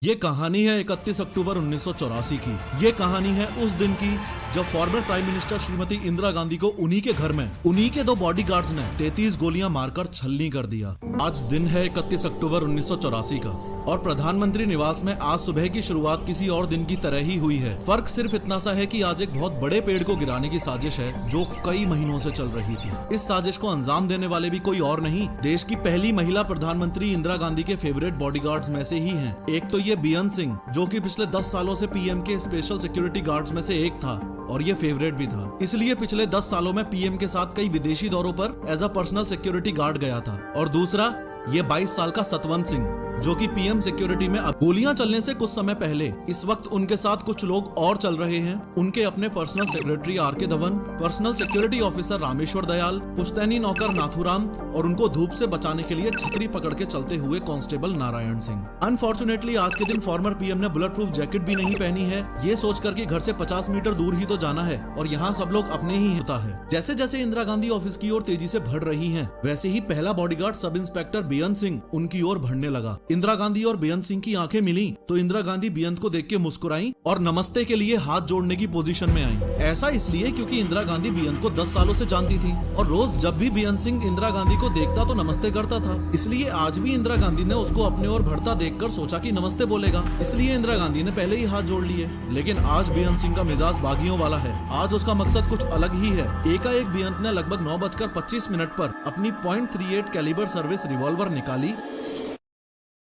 ये कहानी है 31 अक्टूबर 1984 की। ये कहानी है उस दिन की जब former prime minister Shrimati Indira Gandhi को उन्हीं के घर में उन्हीं के दो बॉडीगार्ड्स ने 33 गोलियां मारकर छलनी कर दिया। आज दिन है 31 अक्टूबर 1984 का और प्रधानमंत्री निवास में आज सुबह की शुरुआत किसी और दिन की तरह ही हुई है। फर्क सिर्फ इतना सा है कि आज एक बहुत बड़े पेड़ को गिराने की साजिश है जो कई महीनों से चल रही थी। इस साजिश को अंजाम देने वाले भी कोई और नहीं, देश की पहली महिला प्रधानमंत्री इंदिरा गांधी के फेवरेट बॉडीगार्ड्स में से ही हैं। एक तो ये बेअंत सिंह जो कि पिछले 10 सालों से पीएम के स्पेशल सिक्योरिटी गार्ड्स में से एक था और ये फेवरेट भी था, इसलिए पिछले 10 सालों में पीएम के साथ कई विदेशी दौरों पर as a personal security guard गया था। और दूसरा ये 22 साल का सतवंत सिंह जो कि पीएम सिक्योरिटी में अब गोलियां चलने से कुछ समय पहले इस वक्त उनके साथ कुछ लोग और चल रहे हैं। उनके अपने personal secretary R K. Dhawan, personal security officer Rameshwar Dayal, पुश्तैनी नौकर नाथूराम और उनको धूप से बचाने के लिए छतरी पकड़ के चलते हुए कांस्टेबल नारायण सिंह। अनफॉर्चुनेटली आज के दिन फॉर्मर पीएम ने बुलेट प्रूफ जैकेट भी नहीं पहनी है, ये सोचकर कि घर से 50 मीटर दूर ही तो जाना है और यहाँ सब लोग अपने ही होता है। जैसे जैसे इंदिरा गांधी ऑफिस की ओर तेजी से बढ़ रही है वैसे ही पहला बॉडीगार्ड सब इंस्पेक्टर बेअंत सिंह उनकी ओर बढ़ने लगा। इंदिरा गांधी और बेअंत सिंह की आंखें मिली तो इंदिरा गांधी बेअंत को देख के मुस्कुराई और नमस्ते के लिए हाथ जोड़ने की पोजीशन में आई। ऐसा इसलिए क्योंकि इंदिरा गांधी बेअंत को 10 सालों से जानती थी और रोज जब भी बेअंत सिंह इंदिरा गांधी को देखता तो नमस्ते करता था। इसलिए आज भी इंदिरा गांधी ने उसको अपने ओर बढ़ता देखकर सोचा कि नमस्ते बोलेगा, इसलिए इंदिरा गांधी ने पहले ही हाथ जोड़ लिए। लेकिन आज बेअंत सिंह का मिजाज बागियों वाला है। आज उसका मकसद कुछ अलग ही है। एकाएक बेअंत ने लगभग 9:25 पर अपनी .38 कैलिबर सर्विस रिवॉल्वर निकाली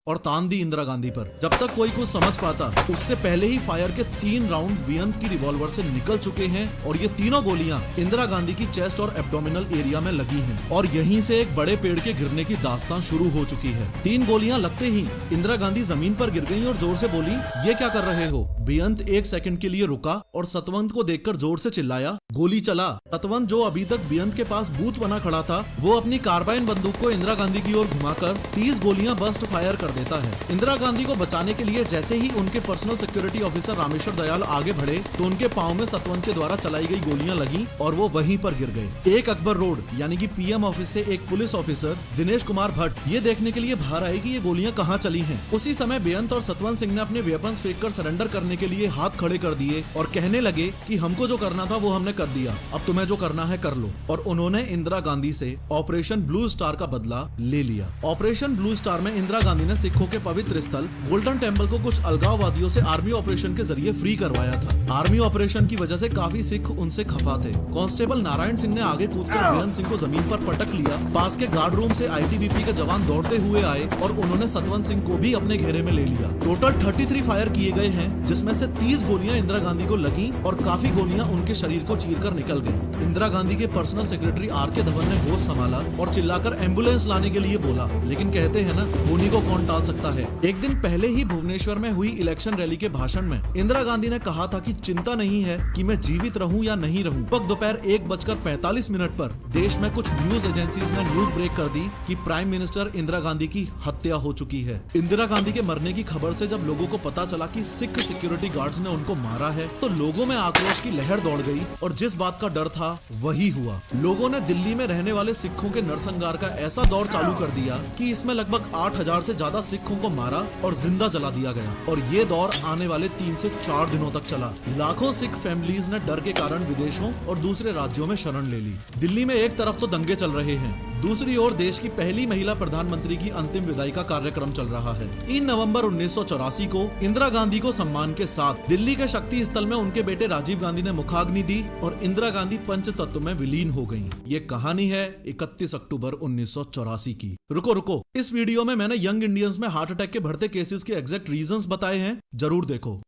और तान दी इंदिरा गांधी पर। जब तक कोई कुछ समझ पाता उससे पहले ही फायर के 3 राउंड बेअंत की रिवॉल्वर से निकल चुके हैं और ये तीनों गोलियां इंदिरा गांधी की चेस्ट और एब्डोमिनल एरिया में लगी हैं और यहीं से एक बड़े पेड़ के गिरने की दास्तान शुरू हो चुकी है। 3 गोलियां लगते ही इंदिरा गांधी जमीन पर गिर गई और जोर से बोली, ये क्या कर रहे हो? बेअंत 1 सेकंड के लिए रुका और सतवंत को देखकर जोर से चिल्लाया, गोली चला। सतवंत जो अभी तक बेअंत के पास बूथ बना खड़ा था वो अपनी कार्बाइन बंदूक को इंदिरा गांधी की ओर घुमाकर 30 गोलियां बर्स्ट फायर कर देता है। इंदिरा गांधी को बचाने के लिए जैसे ही उनके personal security officer Rameshwar Dayal आगे बढ़े तो उनके पांव में सतवंत के द्वारा चलाई गई गोलियां लगी और वो वहीं पर गिर गए। एक अकबर रोड यानी कि पीएम ऑफिस से एक पुलिस ऑफिसर दिनेश कुमार भट्ट ये देखने के लिए बाहर आए कि ये गोलियां कहां चली हैं। उसी समय बेअंत और सतवंत सिंह ने अपने वेपन्स फेंककर सरेंडर करने के लिए हाथ खड़े कर दिए और कहने लगे कि हमको जो करना था वो हमने कर दिया, अब तुम्हें जो करना है कर लो। और उन्होंने इंदिरा गांधी से ऑपरेशन ब्लू स्टार का बदला ले लिया। ऑपरेशन ब्लू स्टार में इंदिरा गांधी ने सिखों के पवित्र स्थल गोल्डन टेम्पल को कुछ अलगाववादियों से आर्मी ऑपरेशन के जरिए फ्री करवाया था। आर्मी ऑपरेशन की वजह से काफी सिख उनसे खफा थे। कांस्टेबल नारायण सिंह ने आगे कूदकर बेअंत सिंह को जमीन पर पटक लिया। पास के गार्ड रूम से आईटीबीपी के जवान दौड़ते हुए आए और उन्होंने सतवंत सिंह को भी अपने घेरे में ले लिया। टोटल 33 फायर किए गए हैं जिसमें से 30 गोलियां इंदिरा गांधी को लगी और काफी गोलियां उनके शरीर को चीरकर निकल गयी। इंदिरा गांधी के पर्सनल सेक्रेटरी आर.के. धवन ने होश संभाला और चिल्लाकर एम्बुलेंस लाने के लिए बोला, लेकिन कहते हैं ना, उन्हीं को कौन टाल सकता है। एक दिन पहले ही भुवनेश्वर में हुई इलेक्शन रैली के भाषण में इंदिरा गांधी ने कहा था कि चिंता नहीं है कि मैं जीवित रहूं या नहीं रहूं। वक्त दोपहर 1:45 पर देश में कुछ न्यूज एजेंसीज ने न्यूज ब्रेक कर दी कि प्राइम मिनिस्टर इंदिरा गांधी की हत्या हो चुकी है। इंदिरा गांधी के मरने की खबर से जब लोगों को पता चला कि सिख सिक्योरिटी गार्ड्स ने उनको मारा है तो लोगों में आक्रोश की लहर दौड़ गई और जिस बात का डर था वही हुआ। लोगों ने दिल्ली में रहने वाले सिखों के नरसंहार का ऐसा दौर चालू कर दिया कि इसमें लगभग 8,000 से ज्यादा सिखों को मारा और जिंदा जला दिया गया और ये दौर आने वाले 3 से 4 दिनों तक चला। लाखों सिख फैमिलीज ने डर के कारण विदेशों और दूसरे राज्यों में शरण ले ली। दिल्ली में एक तरफ तो दंगे चल रहे हैं, दूसरी ओर देश की पहली महिला प्रधानमंत्री की अंतिम विदाई का कार्यक्रम चल रहा है। 3 नवंबर 1984 को इंदिरा गांधी को सम्मान के साथ दिल्ली के शक्ति स्थल में उनके बेटे राजीव गांधी ने मुखाग्नि दी और इंदिरा गांधी पंचतत्व में विलीन हो गयी। ये कहानी है 31 अक्टूबर 1984 की। रुको, इस वीडियो में मैंने यंग इंडियंस में हार्ट अटैक के बढ़ते केसेस के एग्जैक्ट रीजंस बताए हैं, जरूर देखो।